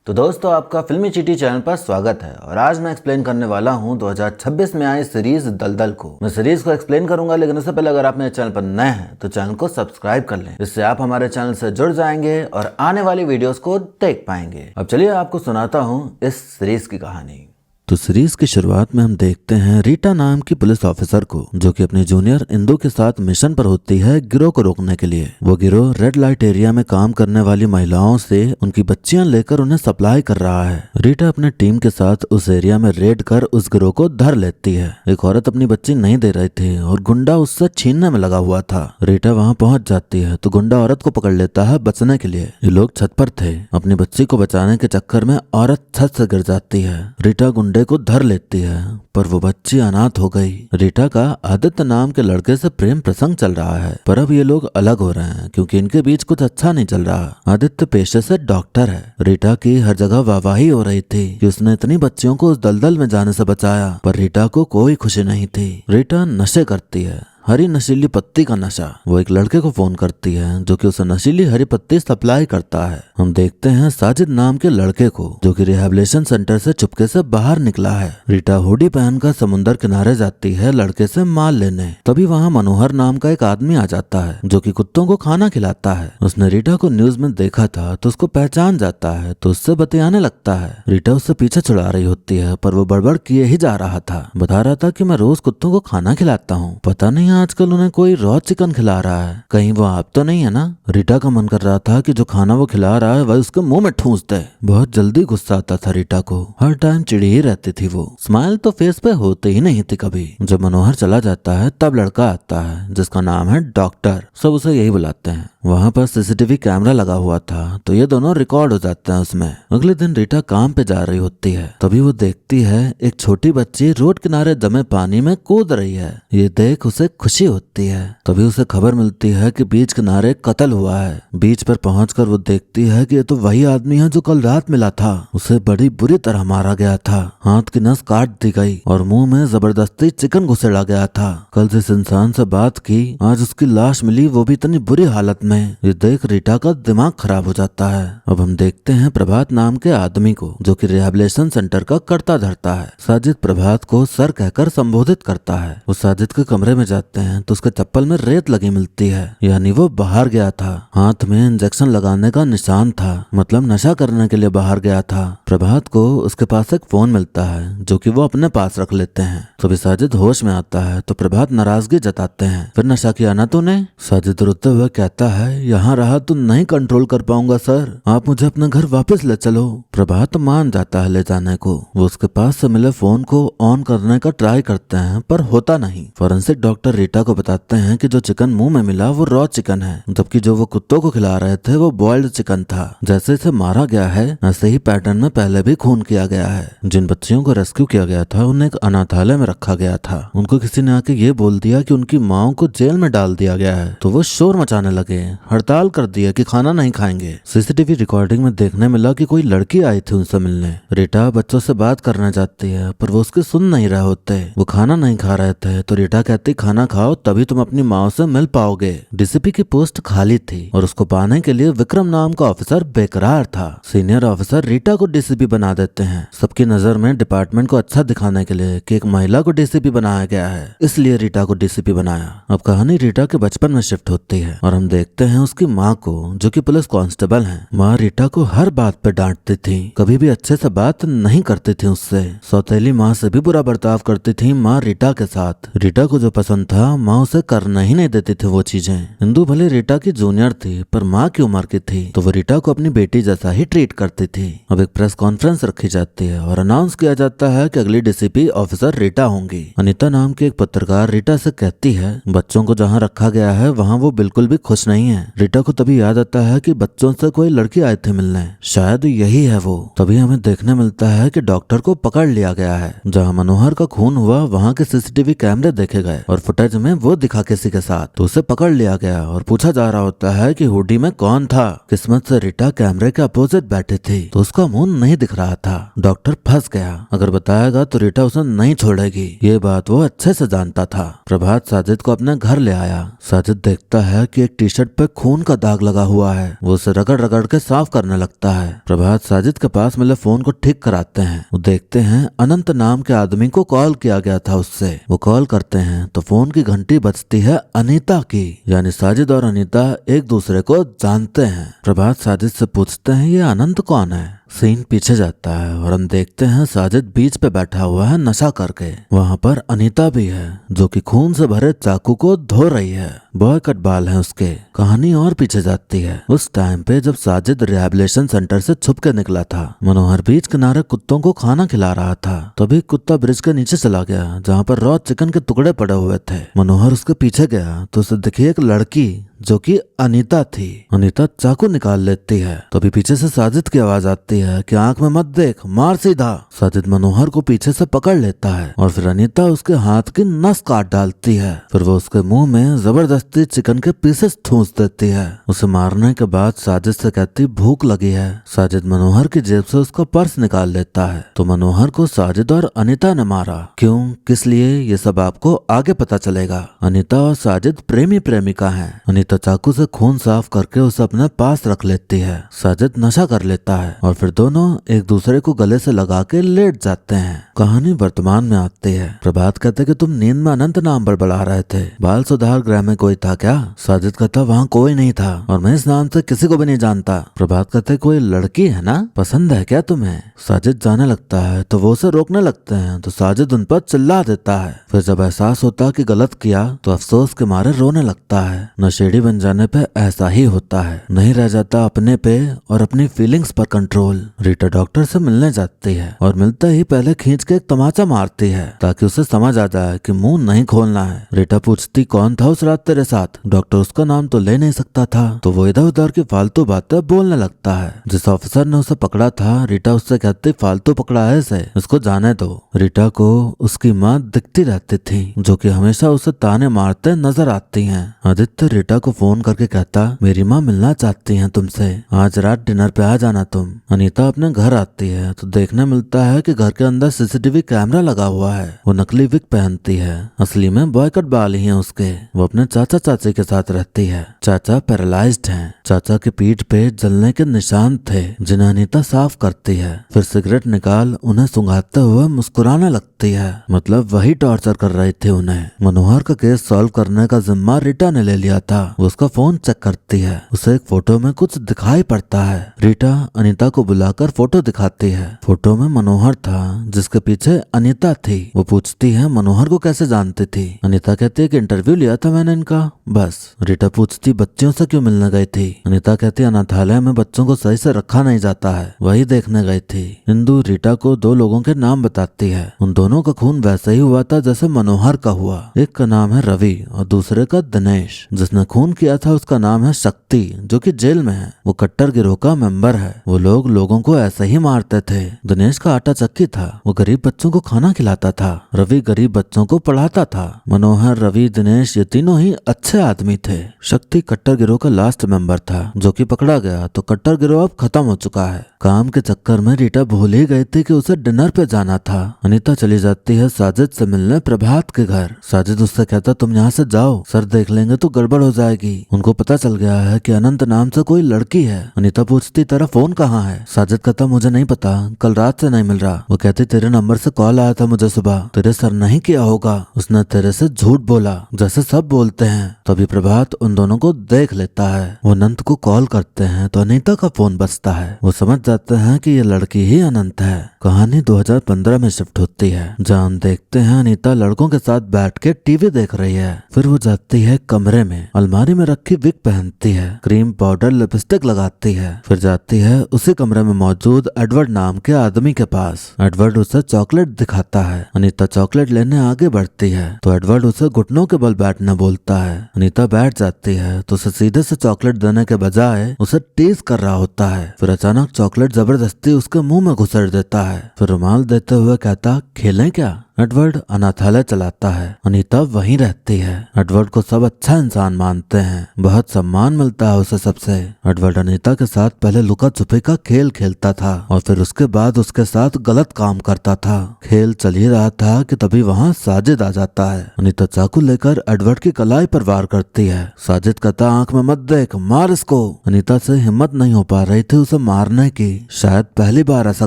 तो दोस्तों आपका फिल्मी चीटी चैनल पर स्वागत है और आज मैं एक्सप्लेन करने वाला हूं 2026 में आई सीरीज दलदल को। मैं सीरीज को एक्सप्लेन करूंगा, लेकिन उससे पहले अगर आप मेरे चैनल पर नए हैं तो चैनल को सब्सक्राइब कर लें। इससे आप हमारे चैनल से जुड़ जाएंगे और आने वाली वीडियोस को देख पाएंगे। अब चलिए आपको सुनाता हूँ इस सीरीज की कहानी। तो सीरीज की शुरुआत में हम देखते हैं रीटा नाम की पुलिस ऑफिसर को, जो कि अपनी जूनियर इंदु के साथ मिशन पर होती है गिरोह को रोकने के लिए। वो गिरोह रेड लाइट एरिया में काम करने वाली महिलाओं से उनकी बच्चियां लेकर उन्हें सप्लाई कर रहा है। रीटा अपने टीम के साथ उस एरिया में रेड कर उस गिरोह को धर लेती है। एक औरत अपनी बच्ची नहीं दे रही थी और गुंडा उससे छीनने में लगा हुआ था। रीटा वहां पहुंच जाती है तो गुंडा औरत को पकड़ लेता है बचने के लिए। ये लोग छत पर थे। अपनी बच्ची को बचाने के चक्कर में औरत छत से गिर जाती है। रीटा गुंडे को धर लेती है पर वो बच्ची अनाथ हो गई। रीटा का आदित्य नाम के लड़के से प्रेम प्रसंग चल रहा है, पर अब ये लोग अलग हो रहे हैं क्योंकि इनके बीच कुछ अच्छा नहीं चल रहा। आदित्य पेशे से डॉक्टर है। रीटा की हर जगह वाहवाही हो रही थी कि उसने इतनी बच्चियों को उस दलदल में जाने से बचाया, पर रीटा को कोई खुशी नहीं थी। रीटा नशे करती है, हरी नशीली पत्ती का नशा। वो एक लड़के को फोन करती है जो कि उसे नशीली हरी पत्ती सप्लाई करता है। हम देखते हैं साजिद नाम के लड़के को, जो कि रिहैबिलिटेशन सेंटर से चुपके से बाहर निकला है। रीटा हुडी पहनकर समुंदर किनारे जाती है लड़के से माल लेने। तभी वहाँ मनोहर नाम का एक आदमी आ जाता है जो कि कुत्तों को खाना खिलाता है। उसने रीटा को न्यूज में देखा था तो उसको पहचान जाता है तो उससे बतियाने लगता है। रीटा उससे पीछे छुड़ा रही होती है पर वो बड़बड़ किए ही जा रहा था। बता रहा था कि मैं रोज कुत्तों को खाना खिलाता हूँ, पता नहीं आजकल उन्हें कोई रॉ चिकन खिला रहा है, कहीं वो आप तो नहीं है ना। रीटा का मन कर रहा था कि जो खाना वो खिला रहा है वह उसके मुंह में ठूंस दे। बहुत जल्दी गुस्सा आता था रीटा को, हर टाइम चिड़ी ही रहती थी वो। स्माइल तो फेस पे होते ही नहीं थी कभी। जब मनोहर चला जाता है तब लड़का आता है जिसका नाम है डॉक्टर। सब उसे यही बुलाते हैं। वहाँ पर सीसीटीवी कैमरा लगा हुआ था तो ये दोनों रिकॉर्ड हो जाते हैं उसमें। अगले दिन रीटा काम पे जा रही होती है, तभी वो देखती है एक छोटी बच्ची रोड किनारे जमे पानी में कूद रही है। ये देख उसे खुशी होती है। तभी उसे खबर मिलती है कि बीच किनारे कत्ल हुआ है। बीच पर पहुंचकर वो देखती है कि ये तो वही आदमी है जो कल रात मिला था। उसे बड़ी बुरी तरह मारा गया था, हाथ की नस काट दी गई और मुंह में जबरदस्ती चिकन घुसेड़ा गया था। कल जिस इंसान से बात की आज उसकी लाश मिली, वो भी इतनी बुरी हालत में। ये देख रीटा का दिमाग खराब हो जाता है। अब हम देखते हैं प्रभात नाम के आदमी को, जो कि रिहैबिलिटेशन सेंटर का कर्ता धरता है। साजिद प्रभात को सर कहकर संबोधित करता है। वो साजिद के कमरे में जाते हैं तो उसके चप्पल में रेत लगी मिलती है, यानी वो बाहर गया था। हाथ में इंजेक्शन लगाने का निशान था, मतलब नशा करने के लिए बाहर गया था। प्रभात को उसके पास एक फोन मिलता है जो कि वो अपने पास रख लेते हैं। तभी साजिद होश में आता है तो प्रभात नाराजगी जताते हैं, फिर नशा किया ना तूने? साजिद रोते हुए कहता है, यहाँ रहा तो नहीं कंट्रोल कर पाऊंगा सर, आप मुझे अपने घर वापस ले चलो। प्रभात मान जाता है ले जाने को। वो उसके पास से मिले फोन को ऑन करने का ट्राई करते हैं पर होता नहीं। फॉरेंसिक डॉक्टर रीटा को बताते हैं कि जो चिकन मुंह में मिला वो रॉ चिकन है, जबकि जो वो कुत्तों को खिला रहे थे वो बॉइल्ड चिकन था। जैसे इसे मारा गया है ऐसे ही पैटर्न में पहले भी खून किया गया है। जिन बच्चियों को रेस्क्यू किया गया था उन्हें एक अनाथालय में रखा गया था। उनको किसी ने आके ये बोल दिया कि उनकी माओ को जेल में डाल दिया गया है, तो वो शोर मचाने लगे, हड़ताल कर दिया कि खाना नहीं खाएंगे। सीसीटीवी रिकॉर्डिंग में देखने मिला कि कोई लड़की आई थी उनसे मिलने। रीटा बच्चों से बात करना चाहती है पर वो उसकी सुन नहीं रहे होते। वो खाना नहीं खा रहे थे तो रीटा कहती खाना खाओ तभी तुम अपनी माँ से मिल पाओगे। डीसीपी की पोस्ट खाली थी और उसको पाने के लिए विक्रम नाम का ऑफिसर बेकरार था। सीनियर ऑफिसर रीटा को डीसीपी बना देते हैं। सबकी नजर में डिपार्टमेंट को अच्छा दिखाने के लिए कि एक महिला को डीसीपी बनाया गया है, इसलिए रीटा को डीसीपी बनाया। अब कहानी रीटा के बचपन में शिफ्ट होती है और हम देखते हैं उसकी माँ को, जो कि पुलिस कांस्टेबल है। माँ रीटा को हर बात पे डांटती थी, कभी भी अच्छे से बात नहीं करती थी उससे। सौतेली माँ से भी बुरा बर्ताव करती थी माँ रीटा के साथ। रीटा को जो पसंद था माँ उसे करना ही नहीं देती थी वो चीजें। इंदु भले रीटा की जूनियर थी पर माँ की उम्र की थी तो वो रीटा को अपनी बेटी जैसा ही ट्रीट करती थी। अब एक प्रेस कॉन्फ्रेंस रखी जाती है और अनाउंस किया जाता है कि अगली डीसीपी ऑफिसर रीटा होंगी। अनीता नाम की एक पत्रकार रीटा से कहती है बच्चों को जहाँ रखा गया है वहाँ वो बिल्कुल भी खुश नहीं है। रीटा को तभी याद आता है कि बच्चों से कोई लड़की आई थी मिलने, शायद यही है वो। तभी हमें देखने मिलता है कि डॉक्टर को पकड़ लिया गया है। जहाँ मनोहर का खून हुआ वहाँ के सीसीटीवी कैमरे देखे गए और फुटेज फुटेज में वो दिखा किसी के साथ, तो उसे पकड़ लिया गया और पूछा जा रहा होता है कि हुडी में कौन था। किस्मत से रीटा कैमरे के अपोजिट बैठी थी तो उसका मुंह नहीं दिख रहा था। डॉक्टर फंस गया, अगर बताएगा तो रीटा उसे नहीं छोड़ेगी, ये बात वो अच्छे से जानता था। प्रभात साजिद को अपने घर ले आया। साजिद देखता है कि एक टी शर्ट पे खून का दाग लगा हुआ है। वो उसे रगड़ रगड़ के साफ करने लगता है। प्रभात साजिद के पास मिले फोन को ठीक कराते हैं। वो देखते हैं अनंत नाम के आदमी को कॉल किया गया था उससे। वो कॉल करते हैं तो फोन की घंटी बजती है अनीता की, यानी साजिद और अनीता एक दूसरे को जानते हैं। प्रभात साजिद से पूछते हैं ये अनंत कौन है। सीन पीछे जाता है और हम देखते हैं साजिद बीच पे बैठा हुआ है नशा करके। वहाँ पर अनीता भी है जो कि खून से भरे चाकू को धो रही है। बॉय कट बाल है उसके। कहानी और पीछे जाती है। उस टाइम पे जब साजिद रिहैबिलिटेशन सेंटर से छुप के निकला था, मनोहर बीच किनारे कुत्तों को खाना खिला रहा था। तभी कुत्ता ब्रिज के नीचे चला गया जहाँ पर रॉ चिकन के टुकड़े पड़े हुए थे। मनोहर उसके पीछे गया तो उसे दिखी एक लड़की जो कि अनीता थी। अनीता चाकू निकाल लेती है। तभी पीछे से साजिद की आवाज आती है कि आंख में मत देख, मार सीधा। साजिद मनोहर को पीछे से पकड़ लेता है और फिर अनीता उसके हाथ की नस काट डालती है। फिर वो उसके मुंह में जबरदस्ती चिकन के पीसेस ठूंस देती है। उसे मारने के बाद साजिद से कहती भूख लगी है। साजिद मनोहर की जेब से उसका पर्स निकाल लेता है। तो मनोहर को साजिद और अनीता ने मारा। क्यों, किस लिए, ये सब आपको आगे पता चलेगा। अनीता और साजिद प्रेमी प्रेमिका हैं। अनीता चाकू से खून साफ करके उसे अपने पास रख लेती है। साजिद नशा कर लेता है और फिर दोनों एक दूसरे को गले से लगा के लेट जाते हैं। कहानी वर्तमान में आती है। प्रभात कहते कि तुम नींद में अनंत नाम बड़बड़ा रहे थे, बाल सुधार गृह में कोई था क्या। साजिद कहता वहाँ कोई नहीं था और मैं इस नाम से किसी को भी नहीं जानता। प्रभात कहते कोई लड़की है ना, पसंद है क्या तुम्हें। साजिद जाने लगता है तो वो उसे रोकने लगते हैं तो साजिद उन पर चिल्ला देता है। फिर जब एहसास होता कि गलत किया तो अफसोस के मारे रोने लगता है। नशेड़ी बन जाने पे ऐसा ही होता है, नहीं रह जाता अपने पे और अपनी फीलिंग्स पर कंट्रोल। रीटा डॉक्टर से मिलने जाती है और मिलते ही पहले खींच के एक तमाचा मारती है ताकि उसे समझ आ जाए कि मुंह नहीं खोलना है। रीटा पूछती कौन था उस रात तेरे साथ। डॉक्टर उसका नाम तो ले नहीं सकता था तो वो इधर उधर की फालतू बातें बोलने लगता है। जिस ऑफिसर ने उसे पकड़ा था रीटा उससे कहती फालतू पकड़ा है इसे, इसको जाने दो। रीटा को उसकी माँ दिखती रहती थी जो कि हमेशा उसे ताने मारते नजर आती हैं। आदित्य रीटा को फोन करके कहता मेरी माँ मिलना चाहती हैं तुमसे, आज रात डिनर पे आ जाना तुम। अनीता अपने घर आती है तो देखने मिलता है कि घर के अंदर सीसीटीवी कैमरा लगा हुआ है। वो नकली विग पहनती है, असली में बॉय कट बाल ही हैं उसके। वो अपने चाचा चाची के साथ रहती है। चाचा पैरालाइज्ड हैं। चाचा की पीठ पे जलने के निशान थे जिन्हें अनीता साफ करती है। फिर सिगरेट निकाल उन्हें सुंघाते हुए मुस्कुराने लगती है, मतलब वही टॉर्चर कर रही थी उन्हें। मनोहर का केस सॉल्व करने का जिम्मा रीटा ने ले लिया था। वो उसका फोन चेक करती है, उसे एक फोटो में कुछ दिखाई पड़ता है। रीटा अनीता को बुलाकर फोटो दिखाती है। फोटो में मनोहर था जिसके पीछे अनीता थी। वो पूछती है मनोहर को कैसे जानती थी। अनीता कहती है कि इंटरव्यू लिया था मैंने इनका, बस। रीटा पूछती बच्चियों से क्यों मिलने गई थी। अनीता कहती अनाथालय में बच्चों को सही से रखा नहीं जाता है, वही देखने गई थी। इंदु रीटा को दो लोगों के नाम बताती है। उन दोनों का खून वैसे ही हुआ था जैसे मनोहर का हुआ। एक का नाम है रवि और दूसरे का दिनेश। जिसने खून किया था उसका नाम है शक्ति जो कि जेल में है। वो कट्टर गिरोह का मेंबर है। वो लोग लोगों को ऐसे ही मारते थे। दिनेश का आटा चक्की था, वो गरीब बच्चों को खाना खिलाता था। रवि गरीब बच्चों को पढ़ाता था। मनोहर, रवि, दिनेश ये तीनों ही अच्छे आदमी थे। शक्ति कट्टर गिरोह का लास्ट मेंबर था जो कि पकड़ा गया तो कट्टर गिरोह अब खत्म हो चुका है। काम के चक्कर में रीटा भूल ही गई थी कि उसे डिनर पे जाना था। अनीता चली जाती है साजिद से मिलने प्रभात के घर। साजिद उससे कहता तुम यहाँ से जाओ, सर देख लेंगे तो गड़बड़ हो जाएगी। उनको पता चल गया है कि अनंत नाम से कोई लड़की है। अनीता पूछती तेरा फोन कहाँ है। साजिद कहता मुझे नहीं पता, कल रात से नहीं मिल रहा। वो कहती तेरे नंबर से कॉल आया था मुझे सुबह, तेरे सर नहीं किया होगा, उसने तेरे से झूठ बोला जैसे सब बोलते हैं। तभी प्रभात उन दोनों को देख लेता है। वो अनंत को कॉल करते हैं तो अनीता का फोन बजता है। वो समझ जाते हैं कि ये लड़की ही अनंत है। कहानी 2015 में शिफ्ट होती है जहाँ हम देखते हैं अनीता लड़कों के साथ बैठ के टीवी देख रही है। फिर वो जाती है कमरे में, अलमारी में रखी विग पहनती है, क्रीम पाउडर लिपस्टिक लगाती है। फिर जाती है उसी कमरे में मौजूद एडवर्ड नाम के आदमी के पास। एडवर्ड उसे चॉकलेट दिखाता है। अनीता चॉकलेट लेने आगे बढ़ती है तो एडवर्ड उसे घुटनों के बल बैठने बोलता है। अनीता बैठ जाती है तो उसे सीधे से चॉकलेट देने के बजाय उसे टीज कर रहा होता है। फिर अचानक चॉकलेट जबरदस्ती उसके मुंह में घुसेड़ देता है। फिर रुमाल देते हुए कहता खेलें क्या। एडवर्ड अनाथालय चलाता है। अनीता वहीं रहती है। एडवर्ड को सब अच्छा इंसान मानते हैं, बहुत सम्मान मिलता है उसे सबसे। एडवर्ड अनीता के साथ पहले लुका छुपी का खेल खेलता था और फिर उसके बाद उसके साथ गलत काम करता था। खेल चल ही रहा था कि तभी वहाँ साजिद आ जाता है। अनीता चाकू लेकर एडवर्ड की कलाई पर वार करती है। साजिद कहता आंख में मत देख, मार इसको। अनीता से हिम्मत नहीं हो पा रही थी उसे मारने की, शायद पहली बार ऐसा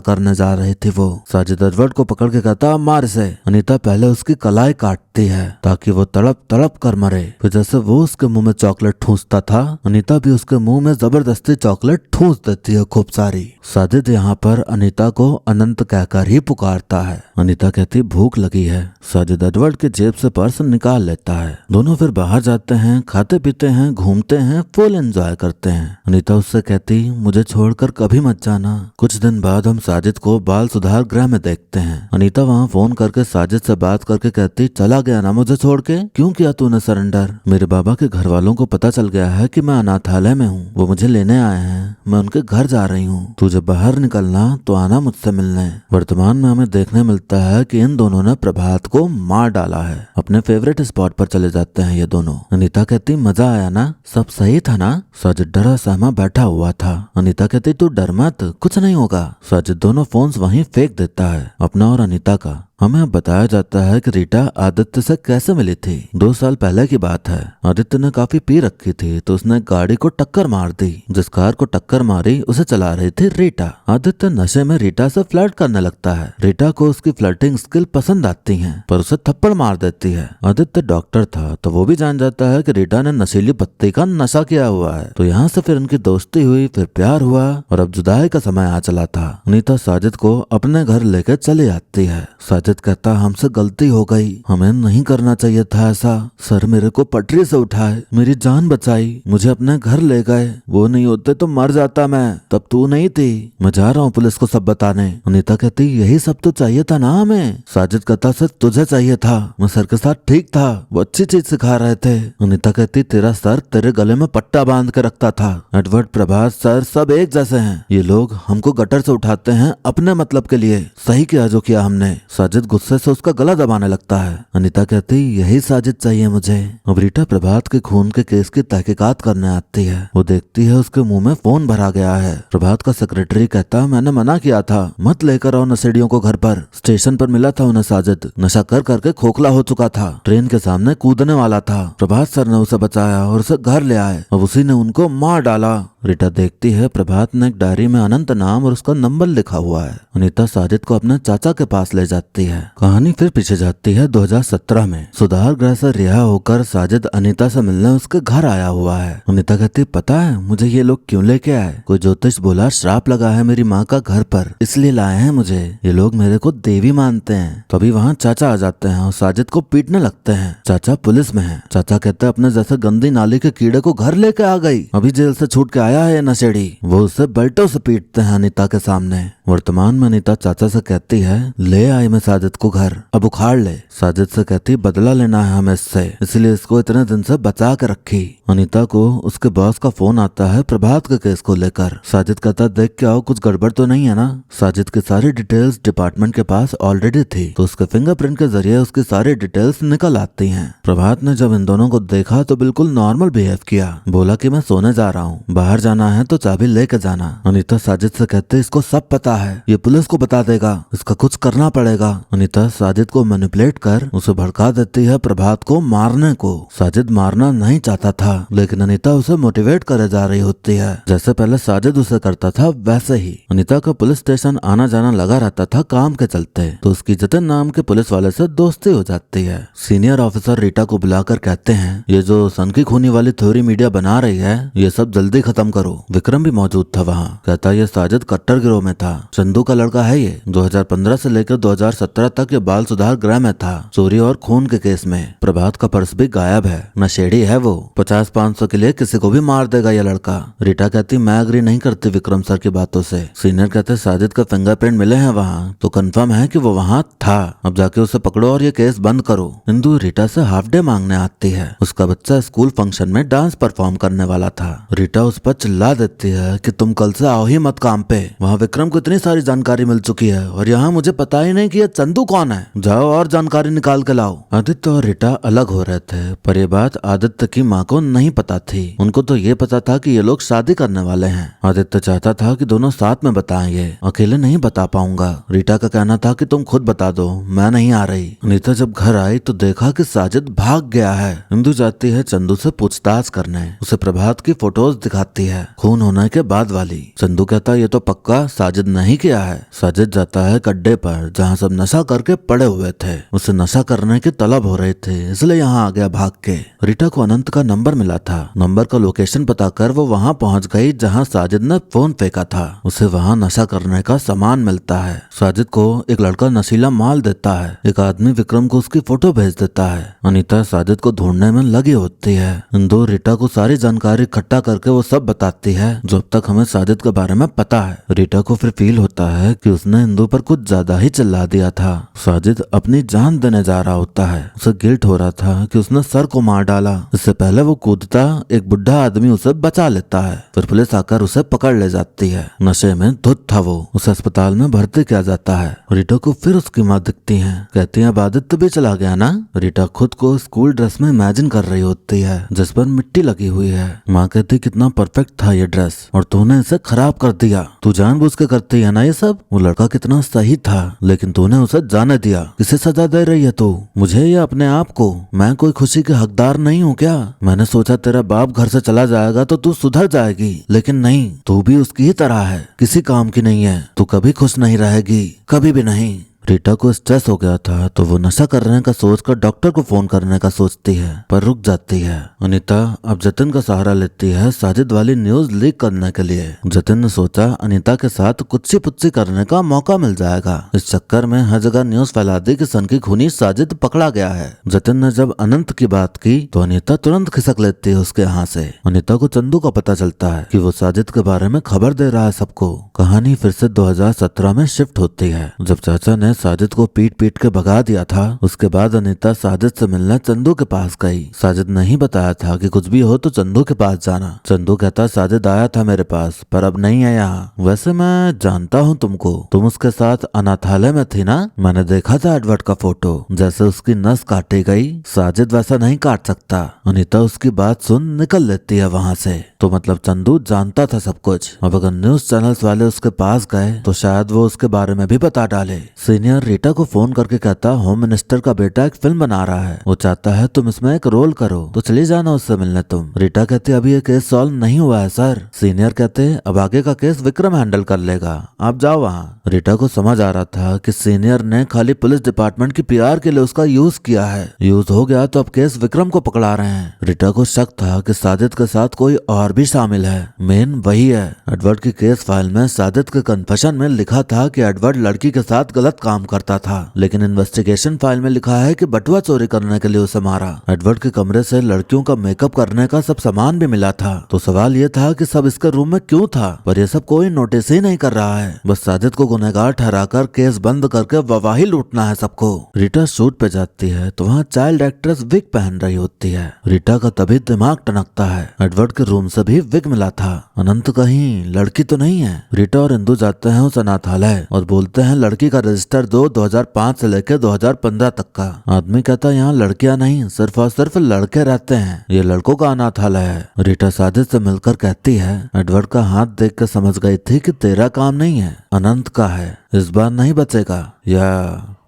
करने जा रही थी वो। साजिद एडवर्ड को पकड़ के कहता मार इसे। अनीता पहले उसकी कलाई काटती है ताकि वो तड़प तड़प कर मरे। फिर जैसे वो उसके मुंह में चॉकलेट ठूंसता था, अनीता भी उसके मुंह में जबरदस्ती चॉकलेट ठूंस देती है खूब सारी। साजिद यहाँ पर अनीता को अनंत कहकर ही पुकारता है। अनीता कहती भूख लगी है। साजिद एडवर्ड के जेब से पर्स निकाल लेता है। दोनों फिर बाहर जाते हैं, खाते पीते हैं, घूमते हैं, फुल एंजॉय करते हैं। अनीता उससे कहती मुझे छोड़कर कभी मत जाना। कुछ दिन बाद हम साजिद को बाल सुधार गृह में देखते हैं। अनीता वहाँ फोन करके साजिद से बात करके कहती चला गया ना मुझे छोड़ के, क्यों किया तूने सरेंडर? मेरे बाबा के घर वालों को पता चल गया है कि मैं अनाथालय में हूँ, वो मुझे लेने आए हैं, मैं उनके घर जा रही हूँ। तू जब बाहर निकलना तो आना मुझसे मिलने। वर्तमान में हमें देखने मिलता है कि इन दोनों ने प्रभात को मार डाला है। अपने फेवरेट स्पॉट पर चले जाते हैं ये दोनों। अनीता कहती मजा आया ना, सब सही था ना? साजिद डरा सहमा बैठा हुआ था। अनीता कहती तू डर मत, कुछ नहीं होगा। साजिद दोनों फोन्स वहीं फेंक देता है, अपना और अनीता का। हमें अब बताया जाता है कि रीटा आदित्य से कैसे मिली थी। 2 साल पहले की बात है। आदित्य ने काफी पी रखी थी तो उसने गाड़ी को टक्कर मार दी। जिस कार को टक्कर मारी उसे चला रही थी रीटा। आदित्य नशे में रीटा से फ्लर्ट करने लगता है। रीटा को उसकी फ्लर्टिंग स्किल पसंद आती है पर उसे थप्पड़ मार देती है। आदित्य डॉक्टर था तो वो भी जान जाता है कि रीटा ने नशीली पत्ती का नशा किया हुआ है। तो यहाँ से फिर उनकी दोस्ती हुई, फिर प्यार हुआ और अब जुदाई का समय आ चला था। अनीता साजिद को अपने घर लेकर चली आती है। साजिद कहता हमसे गलती हो गई, हमें नहीं करना चाहिए था ऐसा। सर मेरे को पटरी से उठाए, मेरी जान बचाई, मुझे अपने घर ले गए। वो नहीं होते तो मर जाता मैं, तब तू नहीं थी। मैं जा रहा हूँ पुलिस को सब बताने। अनीता कहती यही सब तो चाहिए था ना हमें। साजिद कहता सर तुझे चाहिए था, मैं सर के साथ ठीक था, वो अच्छी चीज सिखा रहे थे। अनीता कहती तेरा सर तेरे गले में पट्टा बांध के रखता था। एडवर्ड, प्रभात सर सब एक जैसे हैं। ये लोग हमको गटर से उठाते हैं अपने मतलब के लिए। सही किया जो किया हमने। साजिद गुस्से से उसका गला दबाने लगता है। अनीता कहती यही साजिद चाहिए मुझे। अब रीटा प्रभात के खून के केस की तहकीकात करने आती है। वो देखती है उसके मुंह में फोन भरा गया है। प्रभात का सेक्रेटरी कहता मैंने मना किया था, मत लेकर आओ नशेड़ियों को घर पर। स्टेशन पर मिला था उन्हें साजिद, नशा कर करके खोखला हो चुका था, ट्रेन के सामने कूदने वाला था। प्रभात सर ने उसे बचाया और उसे घर ले आए। अब उसी ने उनको मार डाला। रीटा देखती है प्रभात ने एक डायरी में अनंत नाम और उसका नंबर लिखा हुआ है। अनीता साजिद को अपने चाचा के पास ले जाती है। कहानी फिर पीछे जाती है 2017 में। सुधार गृह से रिहा होकर साजिद अनीता से मिलने उसके घर आया हुआ है। अनीता कहती पता है मुझे ये लोग क्यों लेके आए? कोई ज्योतिष बोला श्राप लगा है मेरी माँ का घर पर, इसलिए लाए हैं मुझे। ये लोग मेरे को देवी मानते हैं। तभी वहाँ चाचा आ जाते हैं और साजिद को पीटने लगते हैं। चाचा पुलिस में है। चाचा कहते अपने जैसे गंदी नाली के कीड़े को घर लेके आ गई, अभी जेल से छूट के आया है नशेड़ी। वो उसे बेल्टों से पीटते हैं अनीता के सामने। वर्तमान में अनीता चाचा से कहती है ले आई मैं साजिद को घर, अब उखाड़ ले। साजिद से कहती बदला लेना है हमें इससे, इसलिए इसको इतने दिन से बचा के रखी। अनीता को उसके बॉस का फोन आता है प्रभात के केस को लेकर। साजिद कहता देख के आओ कुछ गड़बड़ तो नहीं है ना। साजिद की सारी डिटेल्स डिपार्टमेंट के पास ऑलरेडी थी तो उसके फिंगरप्रिंट के जरिए उसकी सारी डिटेल्स निकल आती हैं। प्रभात ने जब इन दोनों को देखा तो बिल्कुल नॉर्मल बिहेव किया, बोला कि मैं सोने जा रहा हूँ, बाहर जाना है तो चाबी लेके जाना। अनीता साजिद से कहते इसको सब पता है, ये पुलिस को बता देगा, इसका कुछ करना पड़ेगा। अनीता साजिद को मैनिपुलेट कर उसे भड़का देती है प्रभात को मारने को। साजिद मारना नहीं चाहता था लेकिन अनीता उसे मोटिवेट करे जा रही होती है। जैसे पहले साजिद उसे करता था वैसे ही अनीता का पुलिस स्टेशन आना जाना लगा रहता था काम के चलते, तो उसकी जतिन नाम के पुलिस वाले से दोस्ती हो जाती है। सीनियर ऑफिसर रीटा को बुलाकर कहते हैं ये जो सनकी खूनी वाली थ्योरी मीडिया बना रही है ये सब जल्दी खत्म करो। विक्रम भी मौजूद था वहाँ। कहता ये साजिद कट्टर गिरोह में था, चंदू का लड़का है ये। 2015 से लेकर 2017 तक ये बाल सुधार गृह में था, चोरी और खून के केस में। प्रभात का पर्स भी गायब है, नशेड़ी है वो, 50-500 के लिए किसी को भी मार देगा ये लड़का। रीटा कहती मैं अग्री नहीं करती विक्रम सर की बातों से। सीनियर कहते साजिद का फिंगरप्रिंट मिले हैं वहाँ तो कंफर्म है कि वो वहाँ था, अब जाके उसे पकड़ो और ये केस बंद करो। इंदु रीटा से हाफ डे मांगने आती है। उसका बच्चा स्कूल फंक्शन में डांस परफॉर्म करने वाला था। रीटा उस पर चिल्ला देती है कि तुम कल से आओ ही मत काम पे। वहाँ विक्रम को इतनी सारी जानकारी मिल चुकी है और यहाँ मुझे पता ही नहीं कि ये चंदू कौन है। जाओ और जानकारी निकाल के लाओ। आदित्य और रीटा अलग हो रहे थे, पर ये बात आदित्य की माँ को नहीं पता थी। उनको तो ये पता था कि ये लोग शादी करने वाले हैं। आदित्य चाहता था कि दोनों साथ में बताएंगे, अकेले नहीं बता पाऊंगा। रीटा का कहना था कि तुम खुद बता दो, मैं नहीं आ रही। अनीता जब घर आई तो देखा कि साजिद भाग गया है। इंदु जाती है चंदू से पूछताछ करने, उसे प्रभात की फोटोज दिखाती है, खून होने के बाद वाली। चंदू कहता ये तो पक्का साजिद नहीं किया है। साजिद जाता है गड्ढे पर जहाँ सब नशा करके पड़े हुए थे। उसे नशा करने की तलब हो रही थी, इसलिए यहाँ आ गया भाग के। रीटा को अनंत का नंबर मिला था। नंबर का लोकेशन बताकर वो वहाँ पहुँच गई जहाँ साजिद ने फोन फेंका था। उसे वहाँ नशा करने का सामान मिलता है। साजिद को एक लड़का नशीला माल देता है। एक आदमी विक्रम को उसकी फोटो भेज देता है। अनीता साजिद को ढूंढने में लगी होती है। इंदु रीटा को सारी जानकारी इकट्ठा करके वो सब बताती है जो अब तक हमें साजिद के बारे में पता है। रीटा को फिर फील होता है कि उसने इंदु पर कुछ ज्यादा ही चिल्ला दिया था। साजिद अपनी जान देने जा रहा होता है। उसे गिल्ट हो रहा था कि उसने सर को मार डाला। इससे पहले वो कूदता एक बुढ़ा आदमी उसे बचा लेता है। फिर पुलिस आकर उसे पकड़ ले जाती है। नशे में धुत था वो। उसे अस्पताल में भर्ती किया जाता है। रीटा को फिर उसकी माँ दिखती है। कहती है आदित्य भी चला गया ना। रीटा खुद को स्कूल ड्रेस में इमेजिन कर रही होती है जिस पर मिट्टी लगी हुई है। माँ कहती कितना परफेक्ट था ये ड्रेस और तूने इसे खराब कर दिया। तू जानबूझ के करती है ना ये सब। वो लड़का कितना सही था लेकिन तूने उसे जाने दिया। किसे सजा दे रही है तू, मुझे या अपने आप को? मैं कोई खुशी के हकदार नहीं हूँ क्या? मैंने सोचा तेरा बाप घर से चला जाएगा तो तू सुधर जाएगी, लेकिन नहीं, तू भी उसकी ही तरह है, किसी काम की नहीं है। तू कभी खुश नहीं रहेगी, कभी भी नहीं। रीटा को स्ट्रेस हो गया था तो वो नशा करने का सोचकर डॉक्टर को फोन करने का सोचती है, पर रुक जाती है। अनीता अब जतिन का सहारा लेती है साजिद वाली न्यूज लीक करने के लिए। जतिन ने सोचा अनीता के साथ कुच्ची पुच्ची करने का मौका मिल जाएगा। इस चक्कर में हर जगह न्यूज फैला दी कि सनकी खूनी साजिद पकड़ा गया है। जतिन ने जब अनंत की बात की तो अनीता तुरंत खिसक लेती है उसके यहाँ से। अनीता को चंदू का पता चलता है कि वो साजिद के बारे में खबर दे रहा है सबको। कहानी फिर से 2017 में शिफ्ट होती है जब चाचा ने साजिद को पीट पीट के भगा दिया था। उसके बाद अनीता साजिद से मिलने चंदू के पास गई। साजिद नहीं बताया था कि कुछ भी हो तो चंदू के पास जाना। चंदू कहता साजिद आया था मेरे पास पर अब नहीं है यहाँ। वैसे मैं जानता हूँ तुमको, तुम उसके साथ अनाथालय में थी ना? मैंने देखा था एडवर्ड का फोटो, जैसे उसकी नस काटी गई। साजिद वैसा नहीं काट सकता। अनीता उसकी बात सुन निकल लेती है वहाँ से। तो मतलब चंदू जानता था सब कुछ। अब अगर न्यूज चैनल्स वाले उसके पास गए तो शायद वो उसके बारे में भी बता डाले। सीनियर रीटा को फोन करके कहता होम मिनिस्टर का बेटा एक फिल्म बना रहा है, वो चाहता है तुम इसमें एक रोल करो, तो चली जाना उससे मिलने तुम। रीटा कहती अभी ये केस सॉल्व नहीं हुआ है सर। सीनियर कहते अब आगे का केस विक्रम हैंडल कर लेगा, आप जाओ वहाँ। रीटा को समझ आ रहा था कि सीनियर ने खाली पुलिस डिपार्टमेंट की PR के लिए उसका यूज किया है। यूज हो गया तो अब केस विक्रम को पकड़ा रहे हैं। रीटा को शक था कि साजिद के साथ कोई और भी शामिल है। मेन वही है। एडवर्ड की केस फाइल में साजिद के कन्फेशन में लिखा था कि एडवर्ड लड़की के साथ गलत काम करता था, लेकिन इन्वेस्टिगेशन फाइल में लिखा है कि बटुआ चोरी करने के लिए उसे मारा। एडवर्ड के कमरे से लड़कियों का मेकअप करने का सब सामान भी मिला था। तो सवाल ये था कि सब इसके रूम में क्यों था, पर ये सब कोई नोटिस ही नहीं कर रहा है। बस साजिद को गुनहगार ठहराकर केस बंद करके ववाही लूटना है सबको। रीटा शूट पे जाती है तो वहाँ चाइल्ड एक्ट्रेस विग पहन रही होती है। रीटा का तभी दिमाग टनकता है, एडवर्ड के रूम से भी विग मिला था। अनंत कहीं लड़की तो नहीं है। रीटा और इंदु जाते हैं उस अनाथालय और बोलते हैं लड़की का रजिस्टर दो 2005 से लेकर 2015 तक का। आदमी कहता यहाँ लड़कियां नहीं सिर्फ और सिर्फ लड़के रहते हैं, ये लड़कों का अनाथालय है। रीटा साजिद से मिलकर कहती है एडवर्ड का हाथ देख कर समझ गई थी कि तेरा काम नहीं है, अनंत का है। इस बार नहीं बचेगा या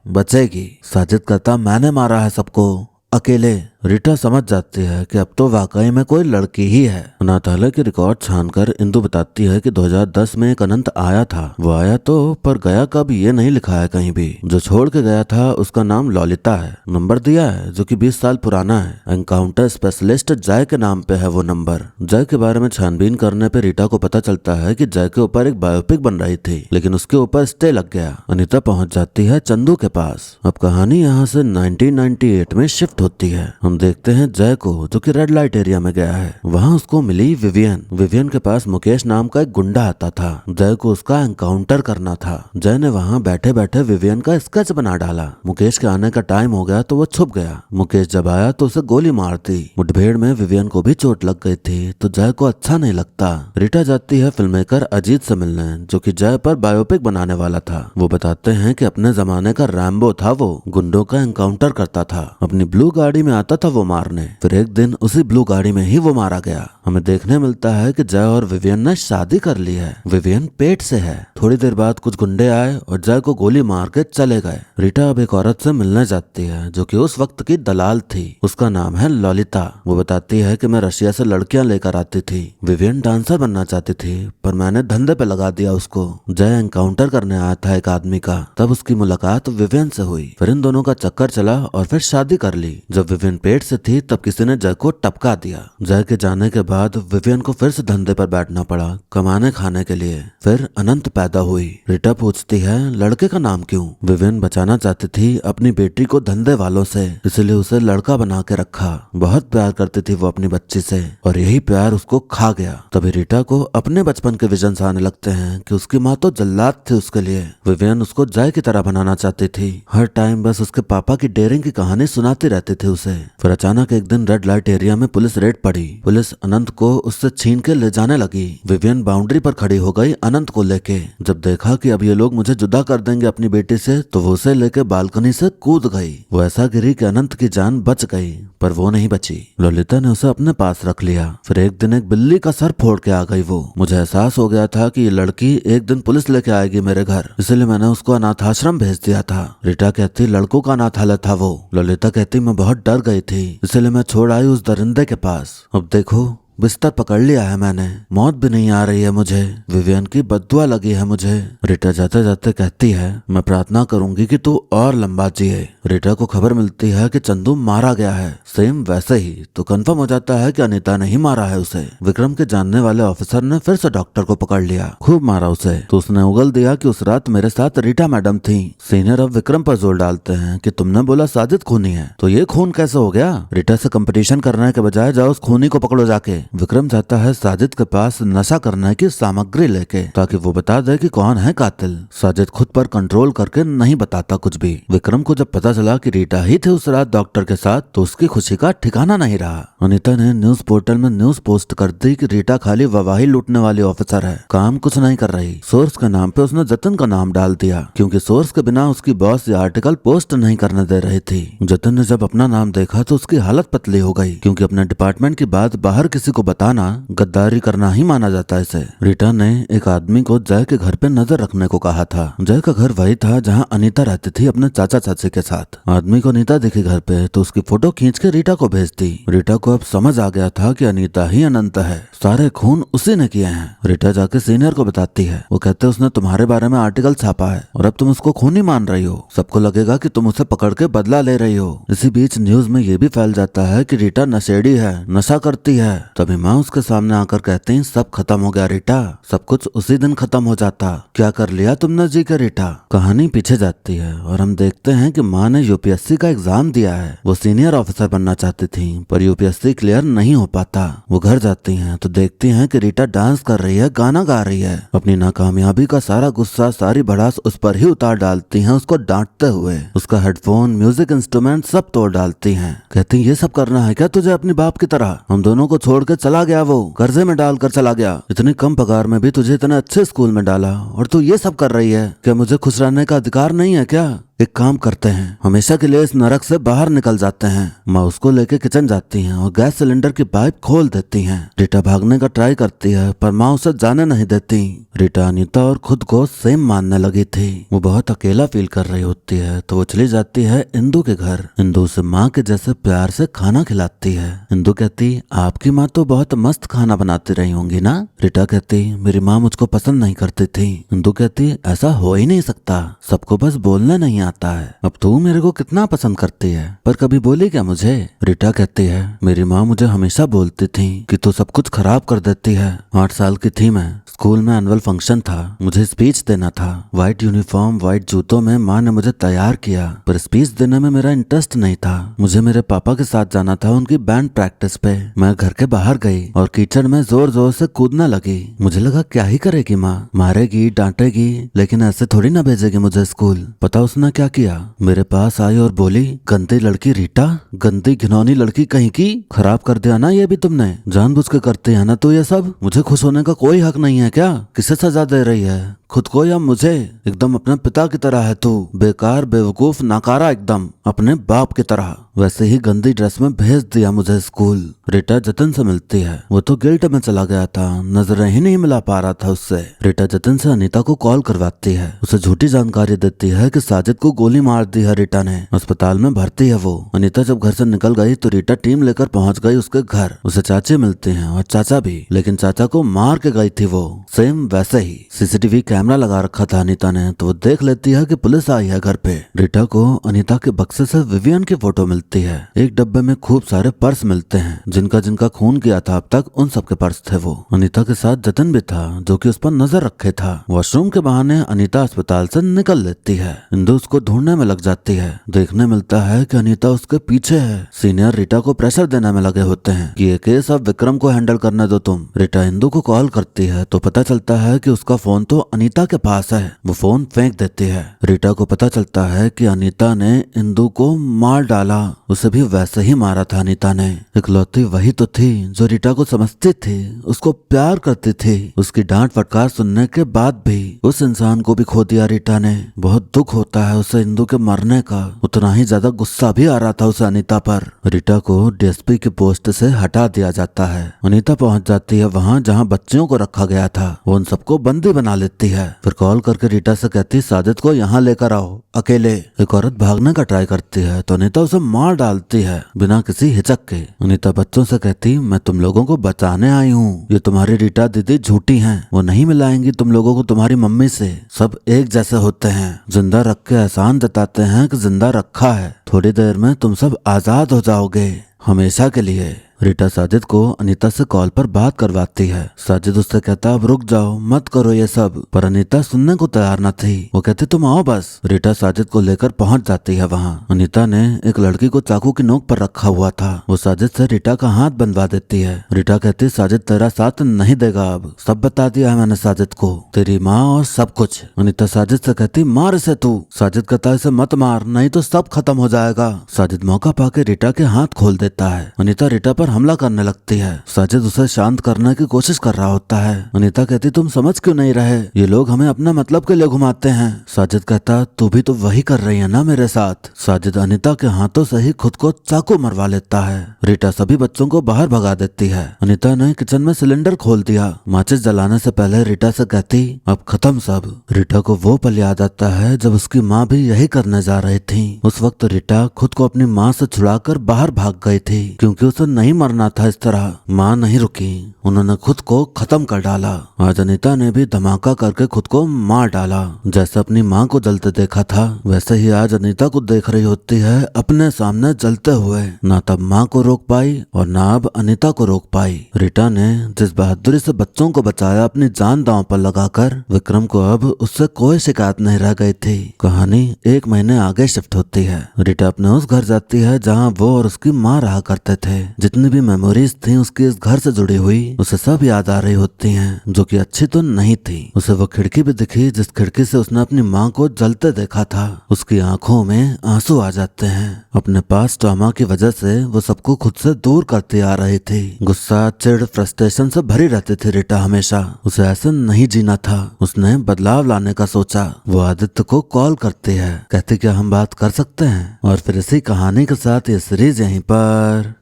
बचेगी? साजिद कहता मैंने मारा है सबको अकेले। रीटा समझ जाती है कि अब तो वाकई में कोई लड़की ही है। अनाथालय के रिकॉर्ड छानकर इंदु बताती है कि 2010 में एक अनंत आया था। वो आया तो पर गया कब ये नहीं लिखा है कहीं भी। जो छोड़ के गया था उसका नाम ललिता है। नंबर दिया है जो कि 20 साल पुराना है। एनकाउंटर स्पेशलिस्ट जय के नाम पे है वो नंबर। जय के बारे में छानबीन करने पे रीटा को पता चलता है कि जय के ऊपर एक बायोपिक बन रही थी, लेकिन उसके ऊपर स्टे लग गया। अनीता पहुंच जाती है चंदू के पास। अब कहानी यहाँ से 1998 में शिफ्ट होती है। हम देखते हैं जय को, जो कि रेड लाइट एरिया में गया है। वहाँ उसको मिली विवियन के पास मुकेश नाम का एक गुंडा आता था। जय को उसका एनकाउंटर करना था। जय ने वहाँ बैठे बैठे विवियन का स्केच बना डाला। मुकेश के आने का टाइम हो गया तो वो छुप गया। मुकेश जब आया तो उसे गोली मार दी। मुठभेड़ में विवियन को भी चोट लग गई थी, तो जय को अच्छा नहीं लगता। रीटा जाती है फिल्म मेकर अजीत से मिलने, जो कि जय पर बायोपिक बनाने वाला था। वो बताते हैं कि अपने जमाने का रैम्बो था वो, गुंडों का एनकाउंटर करता था। अपनी ब्लू गाड़ी में आता था वो मारने। फिर एक दिन उसी ब्लू गाड़ी में ही वो मारा गया। हमें देखने मिलता है कि जय और विवियन ने शादी कर ली है। विवियन पेट से है। थोड़ी देर बाद कुछ गुंडे आए और जय को गोली मार के चले गए। रीटा अब एक औरत से मिलने जाती है, जो कि उस वक्त की दलाल थी। उसका नाम है ललिता। वो बताती है कि मैं रशिया से लड़कियां लेकर आती थी। विवियन डांसर बनना चाहती थी, पर मैंने धंधे पे लगा दिया उसको। जय एनकाउंटर करने आया था एक आदमी का, तब उसकी मुलाकात विवियन से हुई। फिर इन दोनों का चक्कर चला और फिर शादी कर ली। जब विवियन पेट से थी तब किसी ने जय को टपका दिया। जय के जाने के बाद विवियन को फिर से धंधे पर बैठना पड़ा, कमाने खाने के लिए। फिर अनंत पैदा हुई। रीटा पूछती है लड़के का नाम क्यों? विवियन बचाना चाहती थी अपनी बेटी को धंधे वालों से, इसलिए उसे लड़का बना के रखा। बहुत प्यार करती थी वो अपनी बच्ची से, और यही प्यार उसको खा गया। तभी रीटा को अपने बचपन के विजन्स आने लगते हैं कि उसकी माँ तो जल्लाद थी उसके लिए। विवियन उसको जय की तरह बनाना चाहती थी। हर टाइम बस उसके पापा की डेयरिंग की कहानी सुनाती रहती थी उसे। फिर अचानक एक दिन रेड लाइट एरिया में पुलिस रेड पड़ी। पुलिस अनंत को उससे छीन के ले जाने लगी। विवियन बाउंड्री पर खड़ी हो गई अनंत को लेके। जब देखा कि अब ये लोग मुझे जुदा कर देंगे अपनी बेटी से, तो वो उसे लेके बालकनी से कूद गई। वो ऐसा गिरी कि अनंत की जान बच गई, पर वो नहीं बची। ललिता ने उसे अपने पास रख लिया। फिर एक दिन एक बिल्ली का सर फोड़ के आ गई वो। मुझे एहसास हो गया था कि ये लड़की एक दिन पुलिस लेके आएगी मेरे घर, इसलिए मैंने उसको अनाथाश्रम भेज दिया था। रीटा कहती लड़कों का अनाथालय था वो। ललिता कहती मैं बहुत डर गई थी, इसलिए मैं छोड़ आई उस दरिंदे के पास। अब देखो बिस्तर पकड़ लिया है मैंने, मौत भी नहीं आ रही है मुझे। विवियन की बद्दुआ लगी है मुझे। रीटा जाते जाते कहती है मैं प्रार्थना करूंगी कि तू और लंबा जिए। रीटा को खबर मिलती है कि चंदू मारा गया है। सेम वैसे ही तो कंफर्म हो जाता है कि अनीता ने ही मारा है उसे। विक्रम के जानने वाले ऑफिसर ने फिर से डॉक्टर को पकड़ लिया, खूब मारा उसे। तो उसने उगल दिया कि उस रात मेरे साथ रीटा मैडम थी। सीनियर अब विक्रम पर जोर डालते हैं कि तुमने बोला साजिद खूनी है, तो ये खून कैसे हो गया? रीटा से कंपटीशन करने के बजाय जाओ उस खूनी को पकड़ो जाके। विक्रम जाता है साजिद के पास नशा करने की सामग्री लेके, ताकि वो बता दे कि कौन है कातिल। साजिद खुद पर कंट्रोल करके नहीं बताता कुछ भी। विक्रम को जब पता चला कि रीटा ही थे उस रात डॉक्टर के साथ, तो उसकी खुशी का ठिकाना नहीं रहा। अनीता ने न्यूज पोर्टल में न्यूज पोस्ट कर दी कि रीटा खाली ववाही लूटने वाली ऑफिसर है, काम कुछ नहीं कर रही। सोर्स के नाम पे उसने जतिन का नाम डाल दिया, क्योंकि सोर्स के बिना उसकी बॉस ये आर्टिकल पोस्ट नहीं करने दे रही थी। जतिन ने जब अपना नाम देखा तो उसकी हालत पतली हो गई, क्योंकि अपने डिपार्टमेंट की बात बाहर किसी को बताना गद्दारी करना ही माना जाता है इसे। रीटा ने एक आदमी को जय के घर पे नजर रखने को कहा था। जय का घर वही था जहां अनीता रहती थी अपने चाचा चाची के साथ। आदमी को अनीता दिखी घर पे तो उसकी फोटो खींच के रीटा को भेज दी। रीटा को अब समझ आ गया था कि अनीता ही अनंत है, सारे खून उसी ने किए हैं। रीटा जाके सीनियर को बताती है। वो कहते उसने तुम्हारे बारे में आर्टिकल छापा है और अब तुम उसको खूनी मान रही हो। सबको लगेगा कि तुम उसे पकड़ के बदला ले रही हो। इसी बीच न्यूज में ये भी फैल जाता है कि रीटा नशेड़ी है, नशा करती है। तभी माँ उसके सामने आकर कहती हैं सब खत्म हो गया रीटा, सब कुछ उसी दिन खत्म हो जाता। क्या कर लिया तुमने जी के रीटा। कहानी पीछे जाती है और हम देखते हैं कि माँ ने यूपीएससी का एग्जाम दिया है। वो सीनियर ऑफिसर बनना चाहती थी, पर यूपीएससी क्लियर नहीं हो पाता। वो घर जाती हैं तो देखती हैं कि रीटा डांस कर रही है, गाना गा रही है। अपनी नाकामयाबी का सारा गुस्सा, सारी भड़ास उस पर ही उतार डालती हैं, उसको डांटते हुए। उसका हेडफोन, म्यूजिक इंस्ट्रूमेंट सब तोड़ डालती हैं। कहती ये सब करना है क्या तुझे अपनी बाप की तरह? हम दोनों को छोड़ के चला गया, वो कर्जे में डालकर चला गया। इतनी कम पगार में भी तुझे इतने अच्छे स्कूल में डाला और तू ये सब कर रही है। क्या मुझे खुश रहने का अधिकार नहीं है क्या? एक काम करते हैं, हमेशा के लिए इस नरक से बाहर निकल जाते हैं। माँ उसको लेके किचन जाती हैं और गैस सिलेंडर की पाइप खोल देती हैं। रीटा भागने का ट्राई करती है, पर माँ उसे जाने नहीं देती। रीटा अनीता और खुद को सेम मानने लगी थी। वो बहुत अकेला फील कर रही होती है, तो वो चली जाती है इंदू के घर। इंदू उसे माँ के जैसे प्यार से खाना खिलाती है। इंदू कहती आपकी माँ तो बहुत मस्त खाना बनाती रही होंगी ना। रीटा कहती मेरी माँ मुझको पसंद नहीं करती थी। इंदू कहती ऐसा हो ही नहीं सकता, सबको बस बोलने नहीं आता है। अब तू मेरे को कितना पसंद करती है, पर कभी बोली क्या मुझे? रीटा कहती है, मेरी माँ मुझे हमेशा बोलती थी कि तू सब कुछ खराब कर देती है। 8 साल की थी मैं, स्कूल में एनुअल फंक्शन था, मुझे स्पीच देना था। व्हाइट यूनिफॉर्म व्हाइट जूतों में माँ ने मुझे तैयार किया, पर स्पीच देने में मेरा इंटरेस्ट नहीं था। मुझे मेरे पापा के साथ जाना था उनकी बैंड प्रैक्टिस पे। मैं घर के बाहर गई और कीचड़ में जोर जोर से कूदने लगी। मुझे लगा क्या ही करेगी माँ, मारेगी डांटेगी, लेकिन ऐसे थोड़ी ना भेजेगी मुझे स्कूल। पता उसने क्या किया? मेरे पास आई और बोली, गंदी लड़की रीटा, गंदी घिनौनी लड़की कहीं की, खराब कर दिया ना ये भी तुमने, जानबूझ के करते है ना तो ये सब। मुझे खुश होने का कोई हक नहीं है क्या? किसे सजा दे रही है, खुद को या मुझे? एकदम अपने पिता की तरह है तू, बेकार बेवकूफ नाकारा, एकदम अपने बाप की तरह। वैसे ही गंदी ड्रेस में भेज दिया मुझे स्कूल। रीटा जतिन से मिलती है, वो तो गिल्ट में चला गया था, नजरें ही नहीं मिला पा रहा था उससे। रीटा जतिन से अनीता को कॉल करवाती है, उसे झूठी जानकारी देती है कि साजिद को गोली मार दी है रीटा ने, अस्पताल में भर्ती है वो। अनीता जब घर से निकल गई तो रीटा टीम लेकर पहुंच गई उसके घर। उसे चाची मिलते हैं और चाचा भी, लेकिन चाचा को मार के गई थी वो। सेम वैसे ही सीसीटीवी कैमरा लगा रखा था अनीता ने, तो वो देख लेती है कि पुलिस आई है घर पे। रीटा को अनीता के बक्से से विवियन की फोटो मिलती है। एक डब्बे में खूब सारे पर्स मिलते हैं, जिनका जिनका खून किया था अब तक उन सबके पर्स थे वो। अनीता के साथ जतिन भी था, जो कि उस पर नजर रखे था। वॉशरूम के बहाने अनीता अस्पताल से निकल लेती है। इंदु उसको ढूंढने में लग जाती है। देखने मिलता है कि अनीता उसके पीछे है। सीनियर रीटा को प्रेशर देने में लगे होते हैं कि ये केस अब विक्रम को हैंडल करने दो तुम। रीटा इंदु को कॉल करती है तो पता चलता है कि उसका फोन तो अनीता के पास है। वो फोन फेंक देती है। रीटा को पता चलता है कि अनीता ने इंदु को मार डाला, उसे भी वैसे ही मारा था अनीता ने। इकलौती वही तो थी जो रीटा को समझती थी, उसको प्यार करती थी। उसकी डांट फटकार सुनने के बाद भी उस इंसान को भी खो दिया रीटा ने। बहुत दुख होता है उसे इंदु के मरने का, उतना ही ज्यादा गुस्सा भी आ रहा था उसे अनीता पर। रीटा को डीएसपी की पोस्ट से हटा दिया जाता है। अनीता पहुंच जाती है वहां जहां बच्चियों को रखा गया था। वो उन सबको बंदी बना लेती है। फिर कॉल करके रीटा से कहती, साजिद को यहाँ लेकर आओ अकेले। एक औरत भागने का ट्राई करती है तो अनीता उसे मार डालती है बिना किसी हिचक के। अनीता बच्चों से कहती, मैं तुम लोगों को बचाने आई हूँ, ये तुम्हारी रीटा दीदी झूठी हैं, वो नहीं मिलाएंगी तुम लोगों को तुम्हारी मम्मी से। सब एक जैसे होते हैं, जिंदा रख के एहसान जताते हैं कि जिंदा रखा है। थोड़ी देर में तुम सब आजाद हो जाओगे, हमेशा के लिए। रीटा साजिद को अनीता से कॉल पर बात करवाती है। साजिद उससे कहता, अब रुक जाओ, मत करो ये सब, पर अनीता सुनने को तैयार न थी। वो कहती, तुम आओ बस। रीटा साजिद को लेकर पहुंच जाती है वहां। अनीता ने एक लड़की को चाकू की नोक पर रखा हुआ था। वो साजिद से रीटा का हाथ बनवा देती है। रीटा कहती, साजिद तेरा साथ नहीं देगा, अब सब बता दिया है मैंने साजिद को, तेरी माँ और सब कुछ। अनीता साजिद से कहती, मार इसे तू। साजिद कहता, इसे मत मार, नहीं तो सब खत्म हो जाएगा। साजिद मौका पाके रीटा के हाथ खोल देता है। अनीता रीटा पर हमला करने लगती है। साजिद उसे शांत करने की कोशिश कर रहा होता है। अनीता कहती, तुम समझ क्यों नहीं रहे, ये लोग हमें अपना मतलब के लिए घुमाते हैं। साजिद कहता, तू भी तो वही कर रही है ना मेरे साथ। साजिद अनीता के हाथों से ही खुद को चाकू मरवा लेता है। रीटा सभी बच्चों को बाहर भगा देती है। अनीता ने किचन में सिलेंडर खोल दिया। माचिस जलाने से पहले रीटा से कहती, अब खत्म सब। रीटा को वो पल याद आता है जब उसकी माँ भी यही करने जा रही थी। उस वक्त रीटा खुद को अपनी माँ से छुड़ाकर बाहर भाग गई थी, क्योंकि उसे नहीं मरना था इस तरह। माँ नहीं रुकी, उन्होंने खुद को खत्म कर डाला। आज अनीता ने भी धमाका करके खुद को मार डाला। जैसे अपनी माँ को जलते देखा था, वैसे ही आज अनीता को देख रही होती है अपने सामने जलते हुए। ना तब माँ को रोक पाई और ना अब अनीता को रोक पाई। रीटा ने जिस बहादुरी से बच्चों को बचाया अपनी जान दांव पर लगाकर, विक्रम को अब उससे कोई शिकायत नहीं रह गई थी। कहानी 1 महीने आगे शिफ्ट होती है। रीटा अपने उस घर जाती है जहाँ वो और उसकी माँ रहा करते थे। जितनी भी मेमोरीज थी उसकी इस घर से जुड़ी हुई, उसे सब याद आ रही होती हैं, जो कि अच्छी तो नहीं थी। उसे वो खिड़की भी दिखी जिस खिड़की से उसने अपनी माँ को जलते देखा था। उसकी आंखों में आंसू आ जाते हैं। अपने पास ट्रॉमा की वजह से वो सबको खुद से दूर करती आ रही थी। गुस्सा, चिढ़, फ्रस्ट्रेशन से भरी रहती थी रीटा हमेशा। उसे ऐसे नहीं जीना था। उसने बदलाव लाने का सोचा। वो आदित्य को कॉल करती है, कहती क्या हम बात कर सकते हैं। और फिर इसी कहानी के साथ ये सीरीज यहीं पर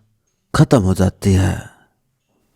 खत्म हो जाती है।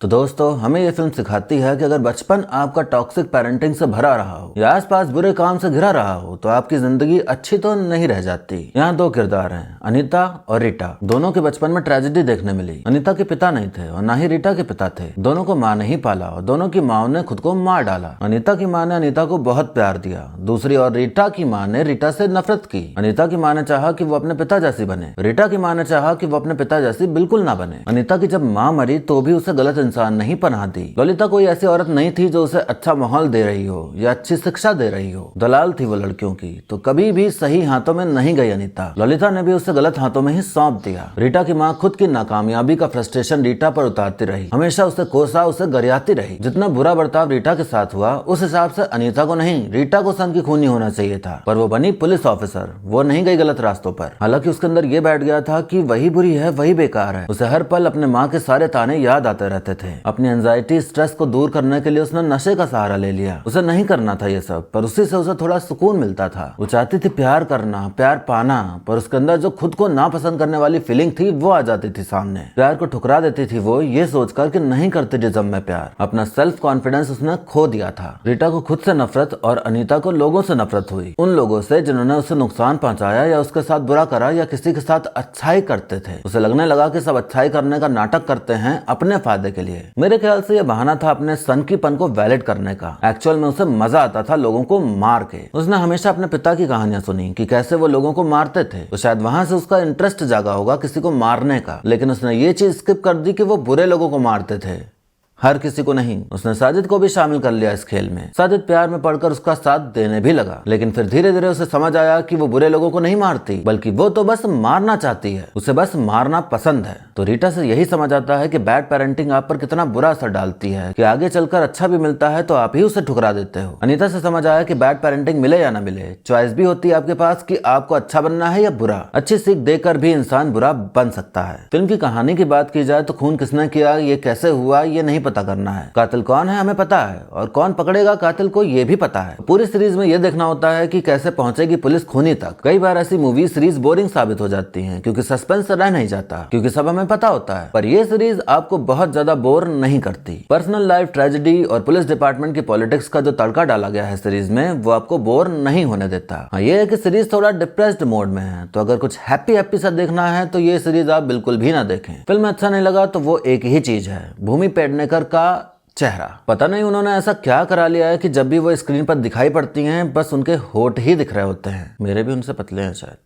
तो दोस्तों हमें ये फिल्म सिखाती है कि अगर बचपन आपका टॉक्सिक पेरेंटिंग से भरा रहा हो या आसपास बुरे काम से घिरा रहा हो तो आपकी जिंदगी अच्छी तो नहीं रह जाती। यहाँ दो किरदार हैं, अनीता और रीटा। दोनों के बचपन में ट्रेजेडी देखने मिली। अनीता के पिता नहीं थे और ना ही रीटा के पिता थे। दोनों को माँ ने ही पाला और दोनों की माँ ने खुद को मार डाला। अनीता की माँ ने अनीता को बहुत प्यार दिया। दूसरी ओर रीटा की माँ ने रीटा से नफरत की। अनीता की माँ ने चाहा कि वो अपने पिता जैसी बने। रीटा की माँ ने चाहा कि वो अपने पिता जैसी बिल्कुल ना बने। अनीता की जब माँ मरी तो भी उसे गलत इंसान नहीं पनाह दी। ललिता कोई ऐसी औरत नहीं थी जो उसे अच्छा माहौल दे रही हो या अच्छी शिक्षा दे रही हो। दलाल थी वो लड़कियों की, तो कभी भी सही हाथों में नहीं गई अनीता। ललिता ने भी उसे गलत हाथों में ही सौंप दिया। रीटा की माँ खुद की नाकामयाबी का फ्रस्ट्रेशन रीटा पर उतारती रही, हमेशा उसे कोसा, उसे गरियाती रही। जितना बुरा बर्ताव रीटा के साथ हुआ उस हिसाब से अनीता को नहीं, रीटा को सन की खूनी होना चाहिए था, पर वो बनी पुलिस ऑफिसर। वो नहीं गई गलत रास्तों पर। हालांकि उसके अंदर ये बैठ गया था कि वही बुरी है, वही बेकार है। उसे हर पल अपने माँ के सारे ताने याद आते रहते थे। अपनी एंजाइटी स्ट्रेस को दूर करने के लिए उसने नशे का सहारा ले लिया। उसे नहीं करना था ये सब, पर उसी से उसे थोड़ा सुकून मिलता था। वो चाहती थी प्यार करना, प्यार पाना, पर उसके अंदर जो खुद को नापसंद करने वाली फीलिंग थी वो आ जाती थी सामने। प्यार को ठुकरा देती थी वो ये सोचकर कि नहीं करते जिस्म में प्यार। अपना सेल्फ कॉन्फिडेंस उसने खो दिया था। रीटा को खुद से नफरत और अनीता को लोगों से नफरत हुई। उन लोगों से जिन्होंने उसे नुकसान पहुंचाया या उसके साथ बुरा करा या किसी के साथ अच्छाई करते थे। उसे लगने लगा कि सब अच्छाई करने का नाटक करते हैं अपने फायदे के लिए। मेरे ख्याल से यह बहाना था अपने सनकीपन को वैलिड करने का। एक्चुअल में उसे मजा आता था लोगों को मार के। उसने हमेशा अपने पिता की कहानियां सुनी कि कैसे वो लोगों को मारते थे, तो शायद वहां से उसका इंटरेस्ट जागा होगा किसी को मारने का। लेकिन उसने ये चीज स्किप कर दी कि वो बुरे लोगों को मारते थे, हर किसी को नहीं। उसने साजिद को भी शामिल कर लिया इस खेल में। साजिद प्यार में पड़कर उसका साथ देने भी लगा, लेकिन फिर धीरे धीरे उसे समझ आया कि वो बुरे लोगों को नहीं मारती, बल्कि वो तो बस मारना चाहती है, उसे बस मारना पसंद है। तो रीटा से यही समझ आता है कि बैड पेरेंटिंग आप पर कितना बुरा असर डालती है, कि आगे चलकर अच्छा भी मिलता है तो आप ही उसे ठुकरा देते हो। अनीता से समझ आया कि बैड पेरेंटिंग मिले या ना मिले, चॉइस भी होती है आपके पास कि आपको अच्छा बनना है या बुरा। अच्छी सीख देकर भी इंसान बुरा बन सकता है। फिल्म की कहानी की बात की जाए तो खून किसने किया, ये कैसे हुआ, ये नहीं पता करना है। कातिल कौन है हमें पता है, और कौन पकड़ेगा कातिल को ये भी पता है। पूरी सीरीज में ये देखना होता है कि कैसे पहुंचेगी पुलिस खूनी तक। कई बार ऐसी मूवी सीरीज बोरिंग साबित हो जाती हैं क्योंकि सस्पेंस रह नहीं जाता, क्योंकि सब हमें पता होता है। पर ये सीरीज आपको बहुत ज्यादा बोर नहीं करती। पर्सनल लाइफ ट्रेजेडी और पुलिस डिपार्टमेंट की पॉलिटिक्स का जो तड़का डाला गया है सीरीज में, वो आपको बोर नहीं होने देता। हाँ, ये है कि सीरीज थोड़ा डिप्रेस्ड मोड में है, तो अगर कुछ हैप्पी हैप्पी सा देखना है तो ये सीरीज आप बिल्कुल भी ना देखें। फिल्म अच्छा नहीं लगा तो वो एक ही चीज है, भूमि पेडनेकर का चेहरा। पता नहीं उन्होंने ऐसा क्या करा लिया है कि जब भी वो स्क्रीन पर दिखाई पड़ती हैं बस उनके होठ ही दिख रहे होते हैं। मेरे भी उनसे पतले हैं शायद।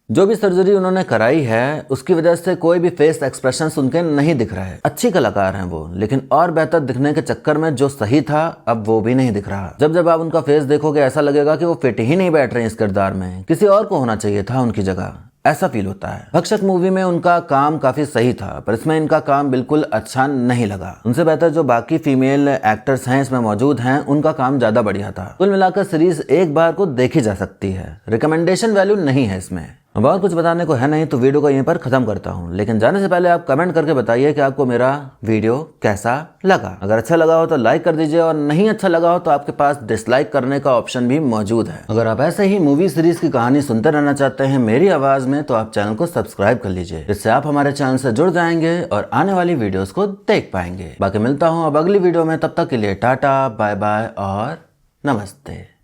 जो भी सर्जरी उन्होंने कराई है उसकी वजह से कोई भी फेस एक्सप्रेशन उनके नहीं दिख रहा है। अच्छी कलाकार हैं वो, लेकिन और बेहतर दिखने के चक्कर में जो सही था अब वो भी नहीं दिख रहा। जब आप उनका फेस देखोगे ऐसा लगेगा कि वो फिट ही नहीं बैठ रहे हैं इस किरदार में, किसी और को होना चाहिए था उनकी जगह, ऐसा फील होता है। भक्षक मूवी में उनका काम काफी सही था, पर इसमें इनका काम बिल्कुल अच्छा नहीं लगा। उनसे बेहतर जो बाकी फीमेल एक्टर्स हैं इसमें मौजूद हैं, उनका काम ज्यादा बढ़िया था। कुल मिलाकर सीरीज एक बार को देखी जा सकती है, रिकमेंडेशन वैल्यू नहीं है इसमें। अब और कुछ बताने को है नहीं तो वीडियो को यहीं पर खत्म करता हूँ, लेकिन जाने से पहले आप कमेंट करके बताइए कि आपको मेरा वीडियो कैसा लगा। अगर अच्छा लगा हो तो लाइक कर दीजिए, और नहीं अच्छा लगा हो तो आपके पास डिसलाइक करने का ऑप्शन भी मौजूद है। अगर आप ऐसे ही मूवी सीरीज की कहानी सुनते रहना चाहते हैं मेरी आवाज में, तो आप चैनल को सब्सक्राइब कर लीजिए, जिससे आप हमारे चैनल से जुड़ जाएंगे और आने वाली वीडियोस को देख पाएंगे। बाकी मिलता हूँ अब अगली वीडियो में, तब तक के लिए टाटा बाय बाय और नमस्ते।